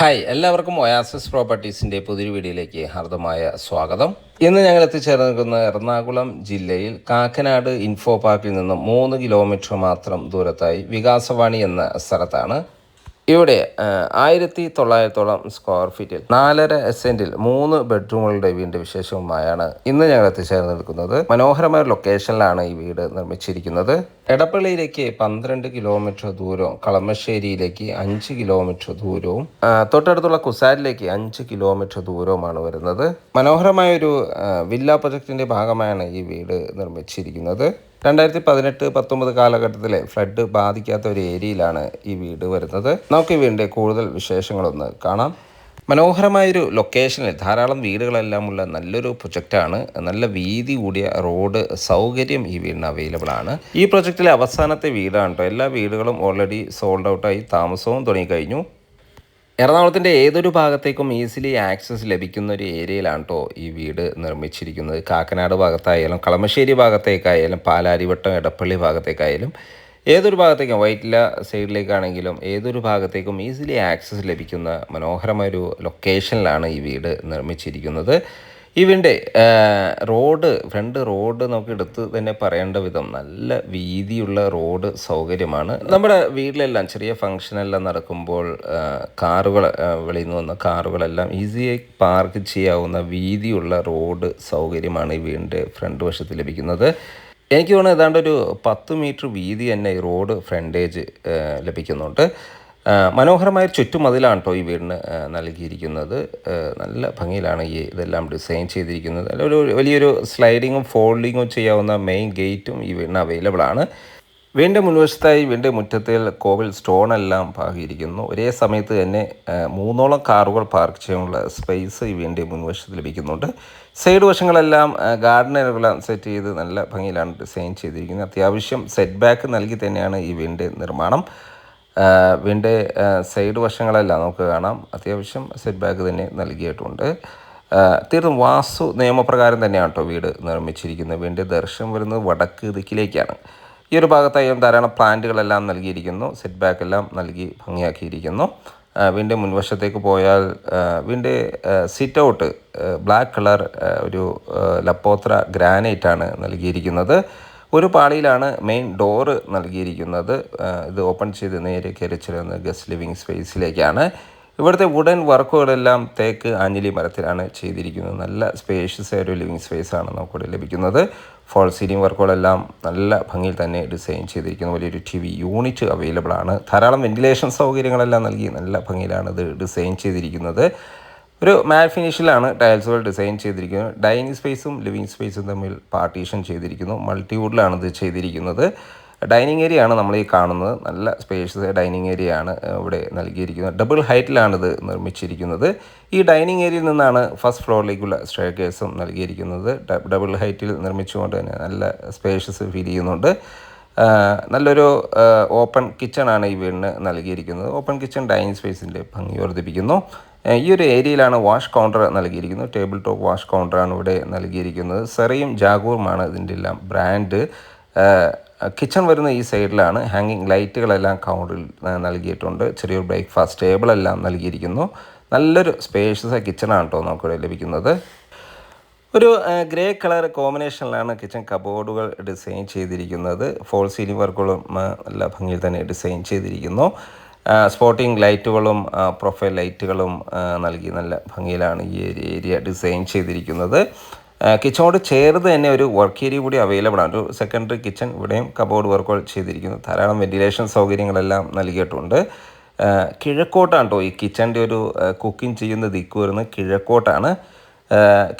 Hi, എല്ലാവർക്കും oasis പ്രോപ്പർട്ടീസിൻ്റെ പുതിയൊരു വീഡിയോയിലേക്ക് ഹാർദമായ സ്വാഗതം. ഇന്ന് ഞങ്ങൾ എത്തിച്ചേർന്നിരിക്കുന്ന എറണാകുളം ജില്ലയിൽ കാക്കനാട് ഇൻഫോ പാർക്കിൽ നിന്നും 3 കിലോമീറ്റർ മാത്രം ദൂരത്തായി വികാസവാണി എന്ന സ്ഥലത്താണ്. ഇവിടെ 1900 സ്ക്വയർ ഫീറ്റിൽ 4.5 സെന്റിൽ 3 ബെഡ്റൂമുകളുടെ വീടിൻ്റെ വിശേഷവുമായാണ് ഇന്ന് ഞങ്ങൾ എത്തിച്ചേർന്ന് നിൽക്കുന്നത്. മനോഹരമായ ലൊക്കേഷനിലാണ് ഈ വീട് നിർമ്മിച്ചിരിക്കുന്നത്. എടപ്പള്ളിയിലേക്ക് 12 കിലോമീറ്റർ ദൂരവും കളമശ്ശേരിയിലേക്ക് 5 കിലോമീറ്റർ ദൂരവും തൊട്ടടുത്തുള്ള കുസാരിലേക്ക് 5 കിലോമീറ്റർ ദൂരവുമാണ് വരുന്നത്. മനോഹരമായൊരു വില്ല പ്രൊജക്ടിൻ്റെ ഭാഗമായാണ് ഈ വീട് നിർമ്മിച്ചിരിക്കുന്നത്. 2018-19 കാലഘട്ടത്തിലെ ഫ്ലഡ് ബാധിക്കാത്ത ഒരു ഏരിയയിലാണ് ഈ വീട് വരുന്നത്. നമുക്ക് ഈ വീടിൻ്റെ കൂടുതൽ വിശേഷങ്ങളൊന്ന് കാണാം. മനോഹരമായൊരു ലൊക്കേഷനിൽ ധാരാളം വീടുകളെല്ലാം ഉള്ള നല്ലൊരു പ്രൊജക്റ്റാണ്. നല്ല വീതി കൂടിയ റോഡ് സൗകര്യം ഈ വീടിന് അവൈലബിൾ ആണ്. ഈ പ്രൊജക്റ്റിലെ അവസാനത്തെ വീടാണ് കേട്ടോ. എല്ലാ വീടുകളും ഓൾറെഡി സോൾഡ് ഔട്ടായി താമസവും തുടങ്ങിക്കഴിഞ്ഞു. എറണാകുളത്തിൻ്റെ ഏതൊരു ഭാഗത്തേക്കും ഈസിലി ആക്സസ് ലഭിക്കുന്ന ഒരു ഏരിയയിലാണ് കേട്ടോ ഈ വീട് നിർമ്മിച്ചിരിക്കുന്നത്. കാക്കനാട് ഭാഗത്തായാലും കളമശ്ശേരി ഭാഗത്തേക്കായാലും പാലാരിവട്ടം എടപ്പള്ളി ഭാഗത്തേക്കായാലും ഏതൊരു ഭാഗത്തേക്കും വൈറ്റില സൈഡിലേക്കാണെങ്കിലും ഏതൊരു ഭാഗത്തേക്കും ഈസിലി ആക്സസ് ലഭിക്കുന്ന മനോഹരമായൊരു ലൊക്കേഷനിലാണ് ഈ വീട് നിർമ്മിച്ചിരിക്കുന്നത്. ഈ വീടിൻ്റെ ഫ്രണ്ട് റോഡ് നമുക്ക് എടുത്ത് തന്നെ പറയേണ്ട വിധം നല്ല വീതിയുള്ള റോഡ് സൗകര്യമാണ്. നമ്മുടെ വീട്ടിലെല്ലാം ചെറിയ ഫംഗ്ഷനെല്ലാം നടക്കുമ്പോൾ കാറുകൾ വെളിയിൽ നിന്ന് വന്ന കാറുകളെല്ലാം ഈസിയായി പാർക്ക് ചെയ്യാവുന്ന വീതിയുള്ള റോഡ് സൗകര്യമാണ് ഈ വീടിൻ്റെ ഫ്രണ്ട് വശത്ത് ലഭിക്കുന്നത്. എനിക്ക് തോന്നുന്നു ഏതാണ്ട് ഒരു 10 മീറ്റർ വീതി തന്നെ ഈ റോഡ് ഫ്രണ്ടേജ് ലഭിക്കുന്നുണ്ട്. മനോഹരമായ ചുറ്റുമതിലാണ് കേട്ടോ ഈ വീടിന് നൽകിയിരിക്കുന്നത്. നല്ല ഭംഗിയിലാണ് ഇതെല്ലാം ഡിസൈൻ ചെയ്തിരിക്കുന്നത്. ഒരു വലിയൊരു സ്ലൈഡിങ്ങും ഫോൾഡിങ്ങും ചെയ്യാവുന്ന മെയിൻ ഗേറ്റും ഈ വീടിന് അവൈലബിൾ ആണ്. വീടിൻ്റെ മുൻവശത്തായി വീടിൻ്റെ മുറ്റത്തിൽ കോവിൽ സ്റ്റോണെല്ലാം പാകിയിരിക്കുന്നു. ഒരേ സമയത്ത് തന്നെ 3ഓളം കാറുകൾ പാർക്ക് ചെയ്യാനുള്ള സ്പേസ് ഈ വീടിൻ്റെ മുൻവശത്ത് ലഭിക്കുന്നുണ്ട്. സൈഡ് വശങ്ങളെല്ലാം ഗാർഡനുകളെല്ലാം സെറ്റ് ചെയ്ത് നല്ല ഭംഗിയിലാണ് ഡിസൈൻ ചെയ്തിരിക്കുന്നത്. അത്യാവശ്യം സെറ്റ് ബാക്ക് നൽകി തന്നെയാണ് ഈ വീടിൻ്റെ നിർമ്മാണം. വീടിൻ്റെ സൈഡ് വശങ്ങളെല്ലാം നമുക്ക് കാണാം. അത്യാവശ്യം സെറ്റ് ബാക്ക് തന്നെ നൽകിയിട്ടുണ്ട്. തീർത്തും വാസ്തു നിയമപ്രകാരം തന്നെയാണ് കേട്ടോ വീട് നിർമ്മിച്ചിരിക്കുന്നത്. വീടിൻ്റെ ദർശനം വരുന്നത് വടക്ക് ദിക്കിലേക്കാണ്. ഈ ഒരു ഭാഗത്തായും ധാരാളം പ്ലാന്റുകളെല്ലാം നൽകിയിരിക്കുന്നു. സെറ്റ് ബാക്ക് എല്ലാം നൽകി ഭംഗിയാക്കിയിരിക്കുന്നു. വീടിൻ്റെ മുൻവശത്തേക്ക് പോയാൽ വീടിൻ്റെ സിറ്റ് ഔട്ട് ബ്ലാക്ക് കളർ ഒരു ലപ്പോത്ര ഗ്രാനൈറ്റാണ് നൽകിയിരിക്കുന്നത്. ഒരു പാളിയിലാണ് മെയിൻ ഡോറ് നൽകിയിരിക്കുന്നത്. ഇത് ഓപ്പൺ ചെയ്ത് നേരെ കയറി ചെല്ലുന്ന ഗസ്റ്റ് ലിവിങ് സ്പേസിലേക്കാണ്. ഇവിടുത്തെ വുഡൻ വർക്കുകളെല്ലാം തേക്ക് ആഞ്ഞിലി മരത്തിലാണ് ചെയ്തിരിക്കുന്നത്. നല്ല സ്പേഷ്യസ് ആയ ഒരു ലിവിങ് സ്പേസാണ് നമുക്കിവിടെ ലഭിക്കുന്നത്. ഫോൾ സീലിംഗ് വർക്കുകളെല്ലാം നല്ല ഭംഗിയിൽ തന്നെ ഡിസൈൻ ചെയ്തിരിക്കുന്നു. വലിയൊരു TV യൂണിറ്റ് അവൈലബിൾ ആണ്. ധാരാളം വെന്റിലേഷൻ സൗകര്യങ്ങളെല്ലാം നൽകി നല്ല ഭംഗിയിലാണ് ഇത് ഡിസൈൻ ചെയ്തിരിക്കുന്നത്. ഒരു മാറ്റ് ഫിനിഷിലാണ് ടൈൽസുകൾ ഡിസൈൻ ചെയ്തിരിക്കുന്നത്. ഡൈനിങ് സ്പേസും ലിവിങ് സ്പേസും തമ്മിൽ പാർട്ടീഷൻ ചെയ്തിരിക്കുന്നു. മൾട്ടിവുഡിലാണ് ഇത് ചെയ്തിരിക്കുന്നത്. ഡൈനിങ് ഏരിയ ആണ് നമ്മൾ ഈ കാണുന്നത്. നല്ല സ്പേഷ്യസ് ഡൈനിങ് ഏരിയ ആണ് ഇവിടെ നൽകിയിരിക്കുന്നത്. ഡബിൾ ഹൈറ്റിലാണിത് നിർമ്മിച്ചിരിക്കുന്നത്. ഈ ഡൈനിങ് ഏരിയയിൽ നിന്നാണ് ഫസ്റ്റ് ഫ്ലോറിലേക്കുള്ള സ്റ്റെയർകേസും നൽകിയിരിക്കുന്നത്. ഡബിൾ ഹൈറ്റിൽ നിർമ്മിച്ചുകൊണ്ട് തന്നെ നല്ല സ്പേഷ്യസ് ഫീൽ ചെയ്യുന്നുണ്ട്. നല്ലൊരു ഓപ്പൺ കിച്ചണാണ് ഈ വീടിന് നൽകിയിരിക്കുന്നത്. ഓപ്പൺ കിച്ചൺ ഡൈനിങ് സ്പേസിൻ്റെ ഭംഗി വർദ്ധിപ്പിക്കുന്നു. ഈ ഒരു ഏരിയയിലാണ് വാഷ് കൗണ്ടർ നൽകിയിരിക്കുന്നത്. ടേബിൾ ടോപ്പ് വാഷ് കൗണ്ടറാണ് ഇവിടെ നൽകിയിരിക്കുന്നത്. സെറയും ജാഗൂറുമാണ് ഇതിൻ്റെ എല്ലാം ബ്രാൻഡ്. കിച്ചൺ വരുന്ന ഈ സൈഡിലാണ്. ഹാങ്ങിങ് ലൈറ്റുകളെല്ലാം കൗണ്ടറിൽ നൽകിയിട്ടുണ്ട്. ചെറിയൊരു ബ്രേക്ക്ഫാസ്റ്റ് ടേബിളെല്ലാം നൽകിയിരിക്കുന്നു. നല്ലൊരു സ്പേഷ്യസ് കിച്ചണാണ് കേട്ടോ നമുക്കിവിടെ ലഭിക്കുന്നത്. ഒരു ഗ്രേ കളർ കോമ്പിനേഷനിലാണ് കിച്ചൺ കബോർഡുകൾ ഡിസൈൻ ചെയ്തിരിക്കുന്നത്. ഫോൾ സീലിംഗ് വർക്കുകളും നല്ല ഭംഗിയിൽ തന്നെ ഡിസൈൻ ചെയ്തിരിക്കുന്നു. സ്പോട്ടിംഗ് ലൈറ്റുകളും പ്രൊഫൈൽ ലൈറ്റുകളും നൽകി നല്ല ഭംഗിയിലാണ് ഈ ഏരിയ ഡിസൈൻ ചെയ്തിരിക്കുന്നത്. കിച്ചണോട് ചേർന്ന് തന്നെ ഒരു വർക്ക് ഏരിയ കൂടി അവൈലബിൾ ആണ്. ഒരു സെക്കൻഡറി കിച്ചൺ ഇവിടെയും കബോർഡ് വർക്കുകൾ ചെയ്തിരിക്കുന്നു. ധാരാളം വെന്റിലേഷൻ സൗകര്യങ്ങളെല്ലാം നൽകിയിട്ടുണ്ട്. കിഴക്കോട്ടാണ് കേട്ടോ ഈ കിച്ചൻ്റെ ഒരു കുക്കിംഗ് ചെയ്യുന്ന ദിക്ക് വരുന്നത് കിഴക്കോട്ടാണ്.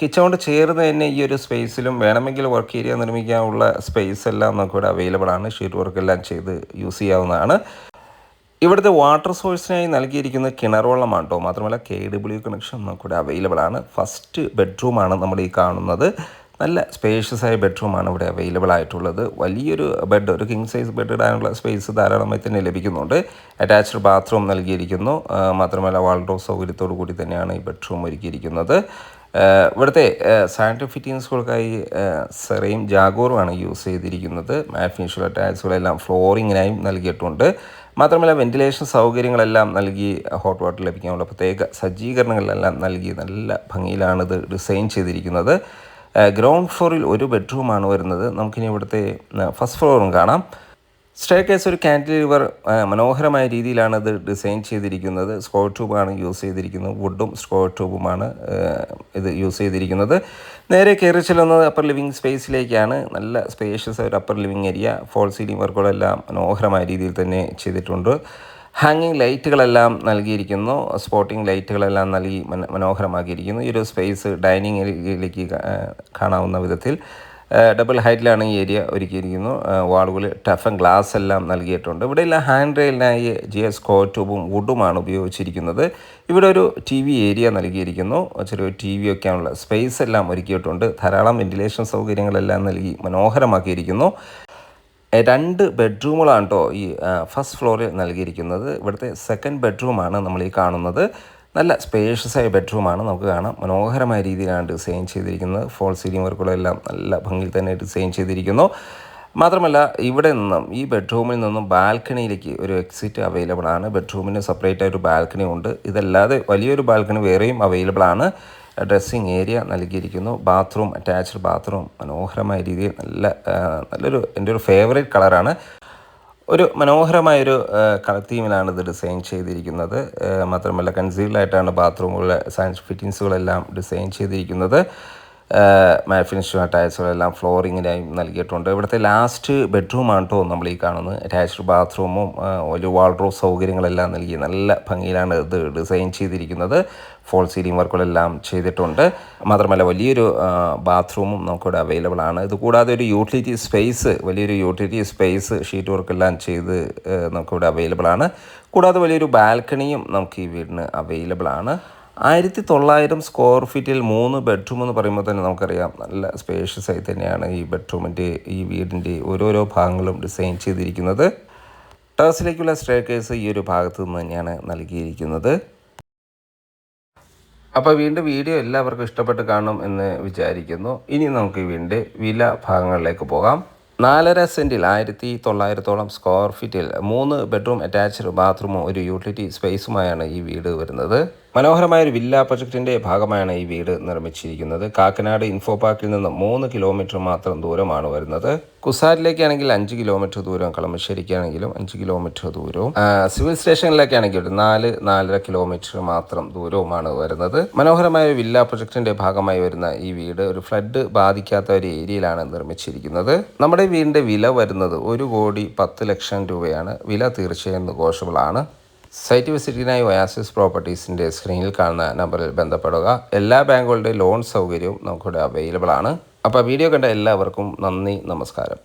കിച്ചണോട് ചേർന്ന് തന്നെ ഈ ഒരു സ്പേസിലും വേണമെങ്കിൽ വർക്ക് ഏരിയ നിർമ്മിക്കാനുള്ള സ്പേസ് എല്ലാം നമുക്കിവിടെ അവൈലബിൾ ആണ്. ഷീറ്റ് വർക്കെല്ലാം ചെയ്ത് യൂസ് ചെയ്യാവുന്നതാണ്. ഇവിടുത്തെ വാട്ടർ സോഴ്സിനായി നൽകിയിരിക്കുന്നത് കിണർ വെള്ളമാണ് കേട്ടോ. മാത്രമല്ല KW കണക്ഷൻ നമുക്കിവിടെ അവൈലബിൾ ആണ്. ഫസ്റ്റ് ബെഡ്റൂമാണ് നമ്മൾ ഈ കാണുന്നത്. നല്ല സ്പേഷ്യസ് ആയ ബെഡ്റൂമാണ് ഇവിടെ അവൈലബിൾ ആയിട്ടുള്ളത്. വലിയൊരു ബെഡ്, ഒരു കിങ് സൈസ് ബെഡ് ഇടാനുള്ള സ്പേസ് ധാരാളമായി തന്നെ ലഭിക്കുന്നുണ്ട്. അറ്റാച്ച്ഡ് ബാത്റൂം നൽകിയിരിക്കുന്നു. മാത്രമല്ല വാൾഡ്രോബ് സൗകര്യത്തോടു കൂടി തന്നെയാണ് ഈ ബെഡ്റൂം ഒരുക്കിയിരിക്കുന്നത്. ഇവിടുത്തെ സാനിറ്ററി ഫിറ്റിങ്സുകൾക്കായി സെറയും ജാഗോറുമാണ് യൂസ് ചെയ്തിരിക്കുന്നത്. മാറ്റ് ഫിനിഷുള്ള ടൈൽസുകളെല്ലാം ഫ്ലോറിങ്ങിനായും നൽകിയിട്ടുണ്ട്. മാത്രമല്ല വെന്റിലേഷൻ സൗകര്യങ്ങളെല്ലാം നൽകി ഹോട്ട് വാട്ടർ ലഭിക്കാനുള്ള പ്രത്യേക സജ്ജീകരണങ്ങളെല്ലാം നൽകി നല്ല ഭംഗിയിലാണ് ഇത് ഡിസൈൻ ചെയ്തിരിക്കുന്നത്. ഗ്രൗണ്ട് ഫ്ലോറിൽ ഒരു ബെഡ്റൂമാണ് വരുന്നത്. നമുക്കിനി ഇവിടുത്തെ ഫസ്റ്റ് ഫ്ലോറും കാണാം. സ്റ്റെയർകേസ് ഒരു കാൻറ്റിലിവർ മനോഹരമായ രീതിയിലാണ് ഇത് ഡിസൈൻ ചെയ്തിരിക്കുന്നത്. സ്ക്വയർ ട്യൂബാണ് യൂസ് ചെയ്തിരിക്കുന്നത്. വുഡും സ്ക്വയർ ട്യൂബുമാണ് ഇത് യൂസ് ചെയ്തിരിക്കുന്നത്. നേരെ കയറി ചെല്ലുന്നത് അപ്പർ ലിവിങ് സ്പേസിലേക്കാണ്. നല്ല സ്പേഷ്യസ് ഒരു upper living area. False ceiling വർക്കുകളെല്ലാം മനോഹരമായ രീതിയിൽ തന്നെ ചെയ്തിട്ടുണ്ട്. ഹാങ്ങിങ് ലൈറ്റുകളെല്ലാം നൽകിയിരിക്കുന്നു. സ്പോട്ടിംഗ് ലൈറ്റുകളെല്ലാം നൽകി മനോഹരമാക്കിയിരിക്കുന്നു. ഈ ഒരു സ്പേസ് ഡൈനിങ് ഏരിയയിലേക്ക് കാണാവുന്ന വിധത്തിൽ ഡബിൾ ഹൈറ്റിലാണ് ഈ ഏരിയ ഒരുക്കിയിരിക്കുന്നു. വാളുകളിൽ ടഫ് ആൻഡ് ഗ്ലാസ് എല്ലാം നൽകിയിട്ടുണ്ട്. ഇവിടെയെല്ലാം ഹാൻഡ് റെയിലിനായി GS സ്ക്വയർ ട്യൂബും വുഡുമാണ് ഉപയോഗിച്ചിരിക്കുന്നത്. ഇവിടെ ഒരു TV ഏരിയ നൽകിയിരിക്കുന്നു. ചെറിയ TV വയ്ക്കാനുള്ള സ്പേസ് എല്ലാം ഒരുക്കിയിട്ടുണ്ട്. ധാരാളം വെന്റിലേഷൻ സൗകര്യങ്ങളെല്ലാം നൽകി മനോഹരമാക്കിയിരിക്കുന്നു. 2 ബെഡ്റൂമുകളാണ് കേട്ടോ ഈ ഫസ്റ്റ് ഫ്ലോറിൽ നൽകിയിരിക്കുന്നത്. ഇവിടുത്തെ സെക്കൻഡ് ബെഡ്റൂമാണ് നമ്മൾ ഈ കാണുന്നത്. നല്ല സ്പേഷ്യസായ ബെഡ്റൂമാണ്. നമുക്ക് കാണാം മനോഹരമായ രീതിയിലാണ് ഡിസൈൻ ചെയ്തിരിക്കുന്നത്. ഫോൾ സീലിംഗ് വർക്കുകളെല്ലാം നല്ല ഭംഗിയിൽ തന്നെ ഡിസൈൻ ചെയ്തിരിക്കുന്നു. മാത്രമല്ല ഇവിടെ നിന്നും ഈ ബെഡ്റൂമിൽ നിന്നും ബാൽക്കണിയിലേക്ക് ഒരു എക്സിറ്റ് അവൈലബിൾ ആണ്. ബെഡ്റൂമിന് സെപ്പറേറ്റ് ആയിട്ട് ബാൽക്കണി ഉണ്ട്. ഇതല്ലാതെ വലിയൊരു ബാൽക്കണി വേറെയും അവൈലബിൾ ആണ്. ഡ്രസ്സിങ് ഏരിയ നൽകിയിരിക്കുന്നു. ബാത്റൂം, അറ്റാച്ച്ഡ് ബാത്റൂം മനോഹരമായ രീതിയിൽ നല്ലൊരു എൻ്റെ ഒരു ഫേവറേറ്റ് കളറാണ്. ഒരു മനോഹരമായൊരു കളർ തീമിലാണ് ഇത് ഡിസൈൻ ചെയ്തിരിക്കുന്നത്. മാത്രമല്ല കൺസീൽഡായിട്ടാണ് ബാത്റൂമുകളിലെ സയൻസ് ഫിറ്റിങ്സുകളെല്ലാം ഡിസൈൻ ചെയ്തിരിക്കുന്നത്. മാറ്റ് ഫിനിഷ് ടൈൽസുകളെല്ലാം ഫ്ലോറിങ്ങിനായും നൽകിയിട്ടുണ്ട്. ഇവിടുത്തെ ലാസ്റ്റ് ബെഡ്റൂമാണ് കേട്ടോ നമ്മൾ ഈ കാണുന്നത്. അറ്റാച്ച്ഡ് ബാത്റൂമും ഒരു വാൾഡ്രോബ് സൗകര്യങ്ങളെല്ലാം നൽകി നല്ല ഭംഗിയിലാണ് ഇത് ഡിസൈൻ ചെയ്തിരിക്കുന്നത്. ഫോൾ സീലിംഗ് വർക്കുകളെല്ലാം ചെയ്തിട്ടുണ്ട്. മാത്രമല്ല വലിയൊരു ബാത്റൂമും നമുക്കിവിടെ അവൈലബിൾ ആണ്. ഇതുകൂടാതെ ഒരു വലിയൊരു യൂട്ടിലിറ്റി സ്പേസ് ഷീറ്റ് വർക്കെല്ലാം ചെയ്ത് നമുക്കിവിടെ അവൈലബിൾ ആണ്. കൂടാതെ വലിയൊരു ബാൽക്കണിയും നമുക്ക് ഈ വീടിന് അവൈലബിൾ ആണ്. 1900 സ്ക്വയർ ഫീറ്റിൽ 3 ബെഡ്റൂം എന്ന് പറയുമ്പോൾ തന്നെ നമുക്കറിയാം നല്ല സ്പേഷ്യസ് ആയി തന്നെയാണ് ഈ വീടിൻ്റെ ഓരോരോ ഭാഗങ്ങളും ഡിസൈൻ ചെയ്തിരിക്കുന്നത്. ടെറസിലേക്കുള്ള സ്റ്റെയർകേസ് ഈ ഒരു ഭാഗത്ത് നിന്ന് തന്നെയാണ് നൽകിയിരിക്കുന്നത്. അപ്പോൾ വീഡിയോ എല്ലാവർക്കും ഇഷ്ടപ്പെട്ട് കാണും എന്ന് വിചാരിക്കുന്നു. ഇനി നമുക്ക് ഈ വീടിൻ്റെ വില ഭാഗങ്ങളിലേക്ക് പോകാം. 4.5 സെൻറ്റിൽ 1900 സ്ക്വയർ ഫീറ്റിൽ 3 ബെഡ്റൂം അറ്റാച്ച്ഡ് ബാത്റൂമും ഒരു യൂട്ടിലിറ്റി സ്പേസുമായാണ് ഈ വീട് വരുന്നത്. മനോഹരമായൊരു വില്ല പ്രൊജക്റ്റിൻ്റെ ഭാഗമായാണ് ഈ വീട് നിർമ്മിച്ചിരിക്കുന്നത്. കാക്കനാട് ഇൻഫോ പാർക്കിൽ നിന്ന് 3 കിലോമീറ്റർ മാത്രം ദൂരമാണ് വരുന്നത്. കുസാറ്റിലേക്കാണെങ്കിൽ 5 കിലോമീറ്റർ ദൂരം, കളമശ്ശേരിക്കാണെങ്കിലും 5 കിലോമീറ്റർ ദൂരവും, സിവിൽ സ്റ്റേഷനിലേക്കാണെങ്കിൽ 4-4.5 കിലോമീറ്റർ മാത്രം ദൂരവുമാണ് വരുന്നത്. മനോഹരമായ ഒരു വില്ല പ്രൊജക്റ്റിൻ്റെ ഭാഗമായി വരുന്ന ഈ വീട് ഒരു ഫ്ലഡ് ബാധിക്കാത്ത ഒരു ഏരിയയിലാണ് നിർമ്മിച്ചിരിക്കുന്നത്. നമ്മുടെ വീടിൻ്റെ വില വരുന്നത് 1,10,00,000 രൂപയാണ്. വില തീർച്ചയായും നെഗോഷ്യബിൾ ആണ്. സൈറ്റ് വിസിറ്റിനായി ഒയാസിസ് പ്രോപ്പർട്ടീസിൻ്റെ സ്ക്രീനിൽ കാണുന്ന നമ്പറിൽ ബന്ധപ്പെടുക. എല്ലാ ബാങ്കുകളുടെ ലോൺ സൗകര്യവും നമുക്കിവിടെ അവൈലബിൾ ആണ്. അപ്പോൾ വീഡിയോ കണ്ട എല്ലാവർക്കും നന്ദി, നമസ്കാരം.